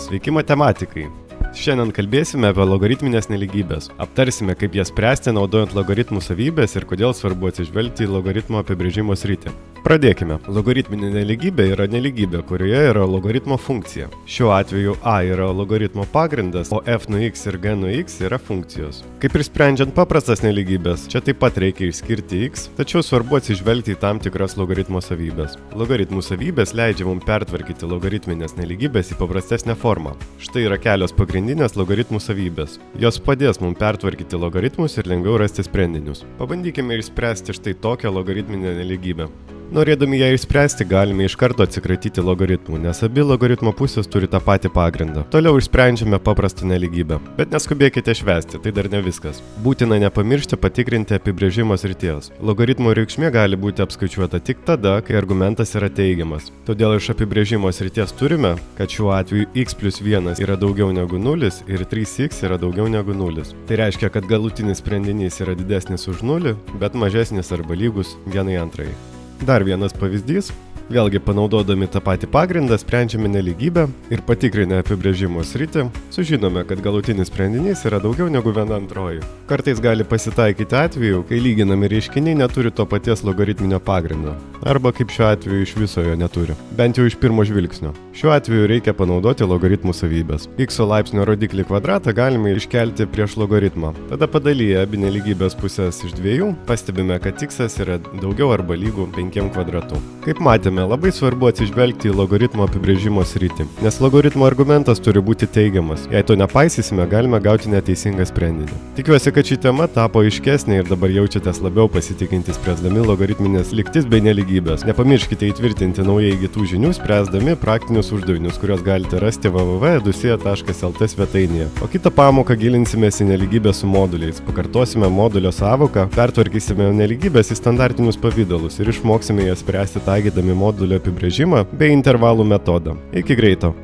Sveiki matematikai! Šiandien kalbėsime apie logaritminės nelygybės. Aptarsime, kaip jas spręsti naudojant logaritmų savybės ir kodėl svarbu atsižvelgti į logaritmo apibrėžimo sritį. Pradėkime. Logaritminė nelygybė yra nelygybė, kurioje yra logaritmo funkcija. Šiuo atveju a yra logaritmo pagrindas, o f nuo x ir g nuo x yra funkcijos. Kaip ir sprendžiant paprastas nelygybės, čia taip pat reikia išskirti x, tačiau svarbu atsižvelgti į tam tikras logaritmo savybės. Logaritmų savybės leidžia mums pertvarkyti logaritminės nelygybės į paprastesnę formą. Štai yra kelios pagrindinės logaritmų savybės. Jos padės mums pertvarkyti logaritmus ir lengviau rasti sprendinius. Pabandykime išspręsti štai tokią logaritminę nelygybę. Norėdami ją išspręsti, galime iš karto atsikratyti logaritmų, nes abi logaritmo pusės turi tą patį pagrindą. Toliau išsprendžiame paprastą nelygybę. Bet neskubėkite švęsti, tai dar ne viskas. Būtina nepamiršti patikrinti apibrėžimo srities. Logaritmo reikšmė gali būti apskaičiuota tik tada, kai argumentas yra teigiamas. Todėl iš apibrėžimo srities turime, kad šiuo atveju x plus 1 yra daugiau negu 0 ir 3x yra daugiau negu 0. Tai reiškia, kad galutinis sprendinys yra didesnis už 0, bet mažesnis arba lygus vienai antrai. Dar vienas pavyzdys. Vėlgi panaudodami tą patį pagrindą sprendžiame nelygybę ir patikrinę apibrėžimo sritį, sužinome, kad galutinis sprendinys yra daugiau negu viena antroji. Kartais gali pasitaikyti atveju, kai lyginami reiškiniai neturi to paties logaritminio pagrindo. Arba kaip šiuo atveju iš viso jo neturi. Bent jau iš pirmo žvilgsnio. Šiuo atveju reikia panaudoti logaritmų savybės. X laipsnio rodiklį kvadratą galime iškelti prieš logaritmą. Tada padalyję abi nelygybės pusės iš 2, pastebime, kad x yra daugiau arba lygu 5 kvadratu. Kaip matėme, labai svarbu atsižvelgti į logaritmo apibrėžimo sritį, nes logaritmo argumentas turi būti teigiamas. Jei to nepaisysime, galime gauti neteisingą sprendinį. Tikiuosi, kad ši tema tapo aiškesnė ir dabar jaučiatės labiau pasitikintis spręsdami logaritminės lygtis bei nelygybės. Nepamirškite įtvirtinti naujai įgytų žinių, spręsdami praktinius uždavinius, kuriuos galite rasti www.edusia.lt svetainėje. O kitą pamoką gilinsimės į nelygybę su moduliais. Pakartosime modulio sąvoką, pertvarkysime nelygybės į standartinius pavydalus ir išmoksime jas spręsti taikydami modulio apibrėžimą bei intervalų metodą. Iki greito!